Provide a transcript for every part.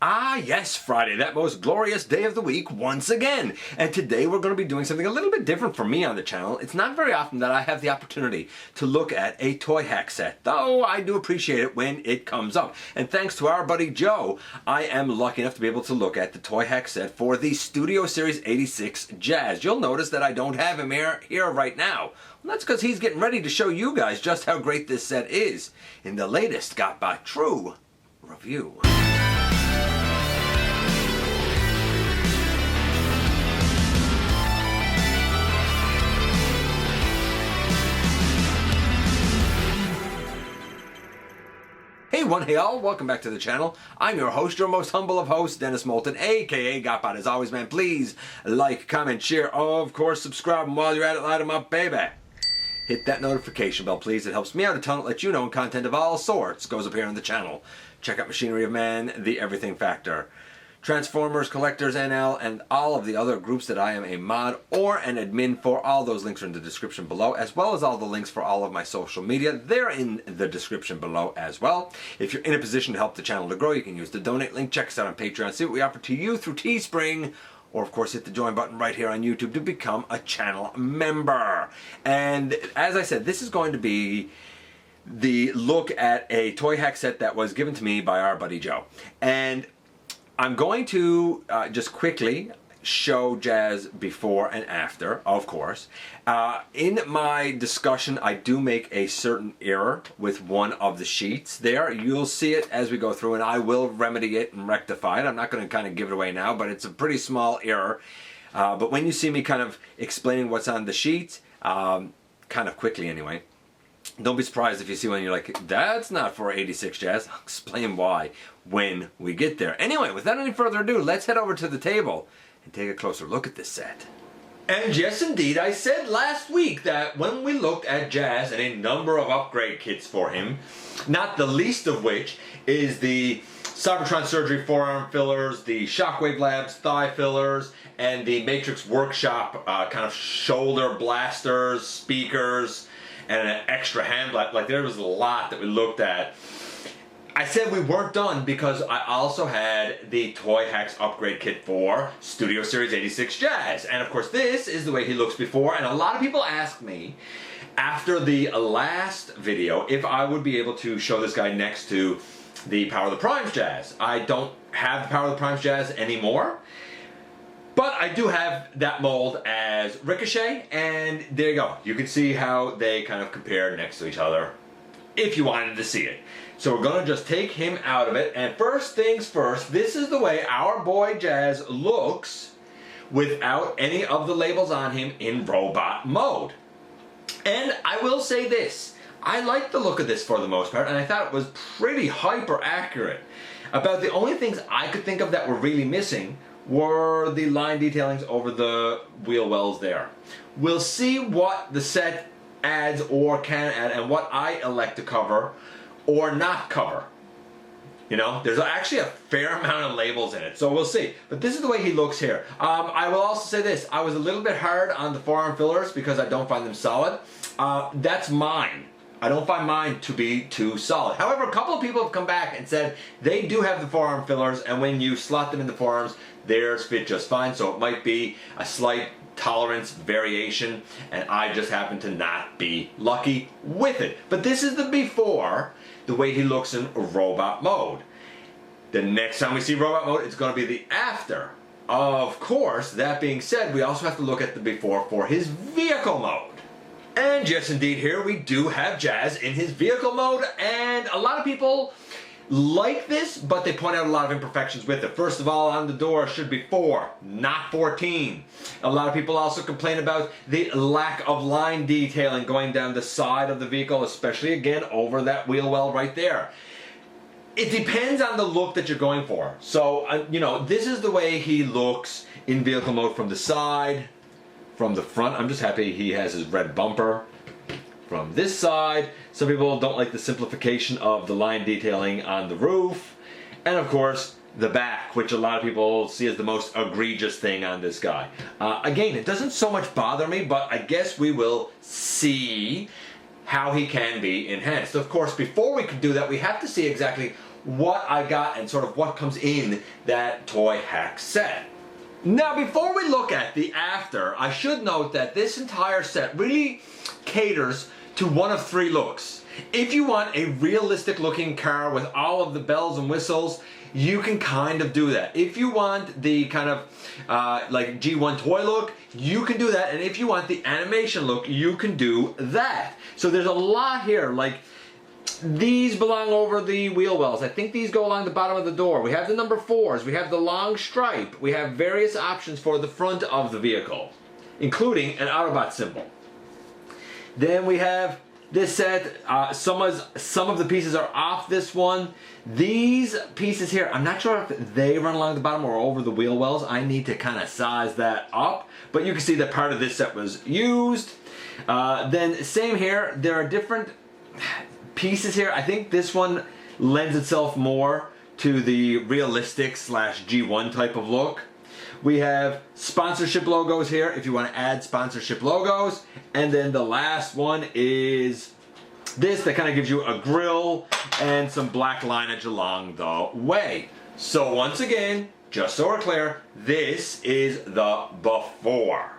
Ah, yes, Friday, that most glorious day of the week once again. And today we're going to be doing something a little bit different for me on the channel. It's not very often that I have the opportunity to look at a Toyhax set, though I do appreciate it when it comes up. And thanks to our buddy Joe, I am lucky enough to be able to look at the Toyhax set for the Studio Series 86 Jazz. You'll notice that I don't have him here right now. Well, that's because he's getting ready to show you guys just how great this set is in the latest GotBot True review. Hey all, welcome back to the channel. I'm your host, your most humble of hosts, Dennis Moulton, aka GotBot. As always, man, please like, comment, share, of course, subscribe, and while you're at it, light 'em up, baby. Hit that notification bell, please. It helps me out a ton. It lets you know when content of all sorts goes up here on the channel. Check out Machinery of Man, The Everything Factor, Transformers, Collectors NL, and all of the other groups that I am a mod or an admin for. All those links are in the description below, as well as all the links for all of my social media. They're in the description below as well. If you're in a position to help the channel to grow, you can use the donate link. Check us out on Patreon. See what we offer to you through Teespring. Or, of course, hit the join button right here on YouTube to become a channel member. And as I said, this is going to be the look at a Toyhax set that was given to me by our buddy Joe. And I'm going to just quickly show Jazz before and after, of course. In my discussion, I do make a certain error with one of the sheets there. You'll see it as we go through, and I will remedy it and rectify it. I'm not going to kind of give it away now, but it's a pretty small error. But when you see me kind of explaining what's on the sheet, kind of quickly anyway, don't be surprised if you see one and you're like, that's not for 86 Jazz. I'll explain why when we get there. Anyway, without any further ado, let's head over to the table and take a closer look at this set. And yes, indeed, I said last week that when we looked at Jazz and a number of upgrade kits for him, not the least of which is the Cybertron Surgery forearm fillers, the Shockwave Labs thigh fillers, and the Matrix Workshop kind of shoulder blasters, speakers, and an extra hand blast. Like, there was a lot that we looked at. I said we weren't done because I also had the Toyhax upgrade kit for Studio Series 86 Jazz. And of course, this is the way he looks before. And a lot of people asked me after the last video if I would be able to show this guy next to the Power of the Primes Jazz. I don't have the Power of the Primes Jazz anymore, but I do have that mold as Ricochet, and there you go. You can see how they kind of compare next to each other if you wanted to see it. So we're going to just take him out of it, and first things first, this is the way our boy Jazz looks without any of the labels on him in robot mode. And I will say this, I like the look of this for the most part, and I thought it was pretty hyper accurate. About the only things I could think of that were really missing were the line detailings over the wheel wells there. We'll see what the set adds or can add and what I elect to cover or not cover. You know, there's actually a fair amount of labels in it, so we'll see. But this is the way he looks here. I will also say this, I was a little bit hard on the forearm fillers because I don't find them solid. That's mine. I don't find mine to be too solid. However, a couple of people have come back and said they do have the forearm fillers, and when you slot them in the forearms, theirs fit just fine. So it might be a slight tolerance variation, and I just happen to not be lucky with it. But this is the before, the way he looks in robot mode. The next time we see robot mode, it's going to be the after. Of course, that being said, we also have to look at the before for his vehicle mode. And yes, indeed, here we do have Jazz in his vehicle mode, and a lot of people like this, but they point out a lot of imperfections with it. First of all, on the door should be 4, not 14. A lot of people also complain about the lack of line detailing going down the side of the vehicle, especially again over that wheel well right there. It depends on the look that you're going for. So, you know, this is the way he looks in vehicle mode from the side. From the front, I'm just happy he has his red bumper. From this side, some people don't like the simplification of the line detailing on the roof. And of course, the back, which a lot of people see as the most egregious thing on this guy. Again, it doesn't so much bother me, but I guess we will see how he can be enhanced. Of course, before we can do that, we have to see exactly what I got and sort of what comes in that Toyhax set. Now, before we look at the after, I should note that this entire set really caters to one of three looks. If you want a realistic looking car with all of the bells and whistles, you can kind of do that. If you want the kind of like G1 toy look, you can do that. And if you want the animation look, you can do that. So there's a lot here. Like, these belong over the wheel wells. I think these go along the bottom of the door. We have the number 4s. We have the long stripe. We have various options for the front of the vehicle, including an Autobot symbol. Then we have this set. Some of the pieces are off this one. These pieces here, I'm not sure if they run along the bottom or over the wheel wells. I need to kind of size that up. But you can see that part of this set was used. Then same here. There are different pieces here. I think this one lends itself more to the realistic / G1 type of look. We have sponsorship logos here if you want to add sponsorship logos. And then the last one is this that kind of gives you a grill and some black lineage along the way. So once again, just so we're clear, this is the before.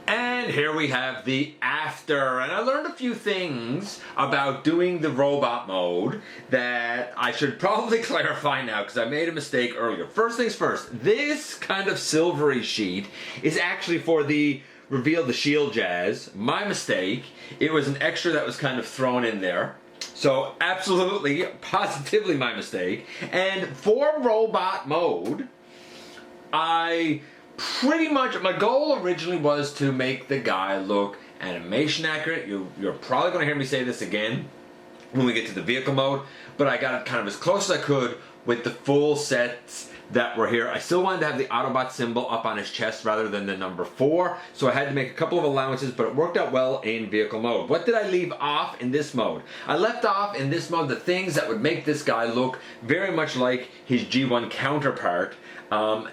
And here we have the after, and I learned a few things about doing the robot mode that I should probably clarify now because I made a mistake earlier. First things first, this kind of silvery sheet is actually for the reveal the shield jazz. My mistake. It was an extra that was kind of thrown in there. So absolutely, positively my mistake. And for robot mode, pretty much, my goal originally was to make the guy look animation accurate. You're probably going to hear me say this again when we get to the vehicle mode, but I got it kind of as close as I could with the full sets that were here. I still wanted to have the Autobot symbol up on his chest rather than the number 4, so I had to make a couple of allowances, but it worked out well in vehicle mode. What did I leave off in this mode? I left off in this mode the things that would make this guy look very much like his G1 counterpart.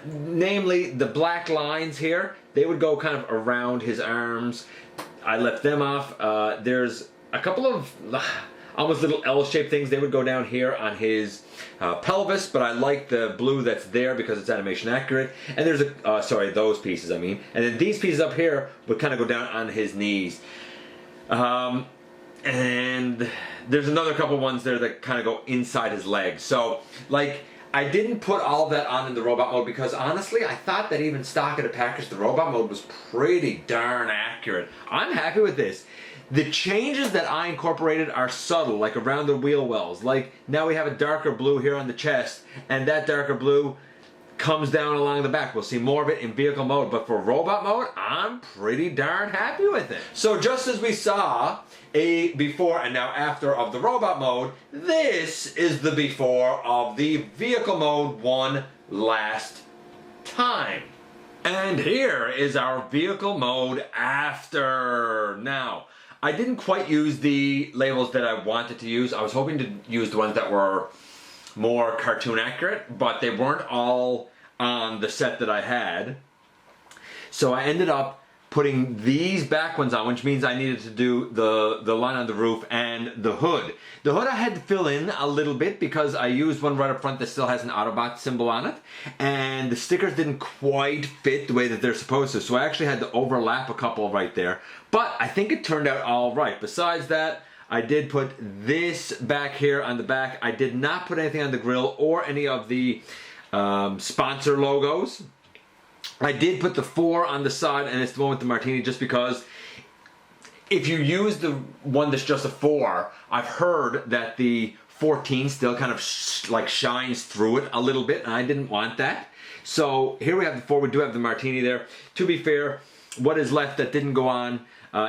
Namely, the black lines here, they would go kind of around his arms. I left them off. There's a couple of almost little L-shaped things. They would go down here on his pelvis, but I like the blue that's there because it's animation accurate. And there's sorry, those pieces I mean. And then these pieces up here would kind of go down on his knees. And there's another couple ones there that kind of go inside his legs. So, like, I didn't put all that on in the robot mode because honestly I thought that even stock at a package the robot mode was pretty darn accurate. I'm happy with this. The changes that I incorporated are subtle, like around the wheel wells. Like now we have a darker blue here on the chest, and that darker blue comes down along the back. We'll see more of it in vehicle mode, but for robot mode, I'm pretty darn happy with it. So just as we saw a before and now after of the robot mode, this is the before of the vehicle mode one last time. And here is our vehicle mode after. Now, I didn't quite use the labels that I wanted to use. I was hoping to use the ones that were more cartoon accurate, but they weren't all on the set that I had. So I ended up putting these back ones on, which means I needed to do the line on the roof and the hood. The hood I had to fill in a little bit because I used one right up front that still has an Autobot symbol on it, and the stickers didn't quite fit the way that they're supposed to, so I actually had to overlap a couple right there. But I think it turned out all right. Besides that, I did put this back here on the back. I did not put anything on the grill or any of the sponsor logos. I did put the 4 on the side, and it's the one with the martini, just because if you use the one that's just a 4, I've heard that the 14 still kind of like shines through it a little bit, and I didn't want that. So here we have the 4. We do have the martini there. To be fair, what is left that didn't go on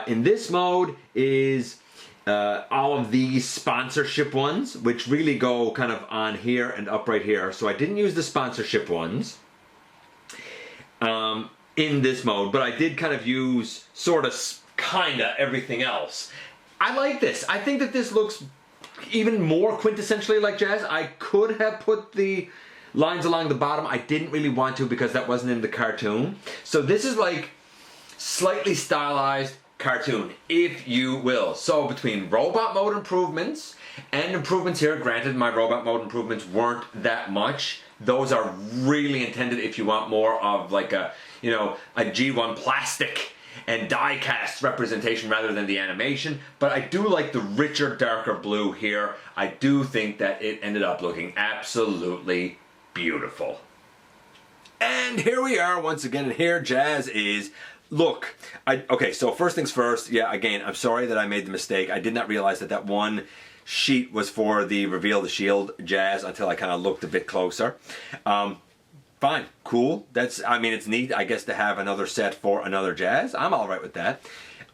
in this mode is all of these sponsorship ones, which really go kind of on here and up right here. So I didn't use the sponsorship ones in this mode, but I did kind of use sort of kinda everything else. I like this. I think that this looks even more quintessentially like jazz. I could have put the lines along the bottom. I didn't really want to because that wasn't in the cartoon. So this is like slightly stylized cartoon, if you will. So between robot mode improvements and improvements here, granted my robot mode improvements weren't that much. Those are really intended if you want more of like a, you know, a G1 plastic and die cast representation rather than the animation. But I do like the richer, darker blue here. I do think that it ended up looking absolutely beautiful. And here we are once again, and here Jazz is. Look, okay, so first things first, yeah, again, I'm sorry that I made the mistake. I did not realize that that one sheet was for the Reveal the Shield Jazz until I kind of looked a bit closer. Fine, cool. That's, I mean, it's neat, I guess, to have another set for another Jazz. I'm all right with that.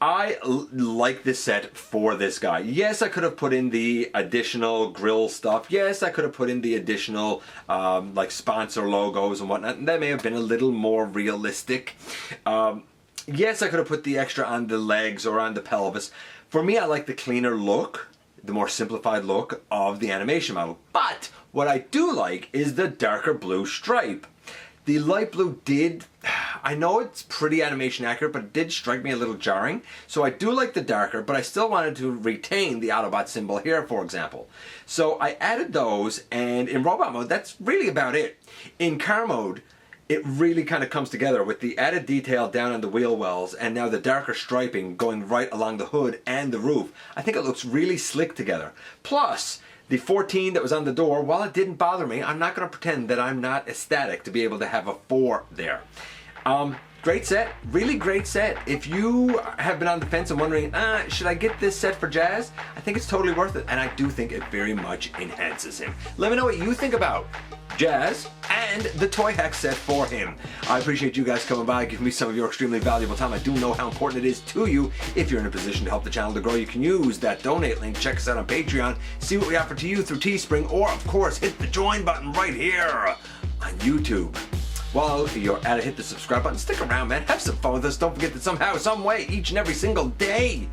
I like this set for this guy. Yes, I could have put in the additional grill stuff. Yes, I could have put in the additional like sponsor logos and whatnot. And that may have been a little more realistic. Yes, I could have put the extra on the legs or on the pelvis. For me, I like the cleaner look, the more simplified look of the animation model. But what I do like is the darker blue stripe. The light blue did, I know it's pretty animation accurate, but it did strike me a little jarring. So I do like the darker, but I still wanted to retain the Autobot symbol here, for example. So I added those, and in robot mode, that's really about it. In car mode, it really kind of comes together with the added detail down on the wheel wells and now the darker striping going right along the hood and the roof. I think it looks really slick together. Plus, the 14 that was on the door, while it didn't bother me, I'm not going to pretend that I'm not ecstatic to be able to have a 4 there. Great set, really great set. If you have been on the fence and wondering, should I get this set for Jazz? I think it's totally worth it, and I do think it very much enhances him. Let me know what you think about Jazz and the Toyhax set for him. I appreciate you guys coming by, giving me some of your extremely valuable time. I do know how important it is to you. If you're in a position to help the channel to grow, you can use that donate link. Check us out on Patreon. See what we offer to you through Teespring, or of course, hit the join button right here on YouTube. While you're at it, hit the subscribe button. Stick around, man. Have some fun with us. Don't forget that somehow, some way, each and every single day,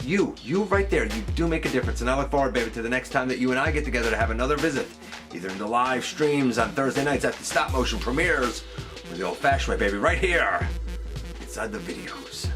you right there, you do make a difference. And I look forward, baby, to the next time that you and I get together to have another visit, either in the live streams on Thursday nights at the stop motion premieres, or the old-fashioned way, baby, right here inside the videos.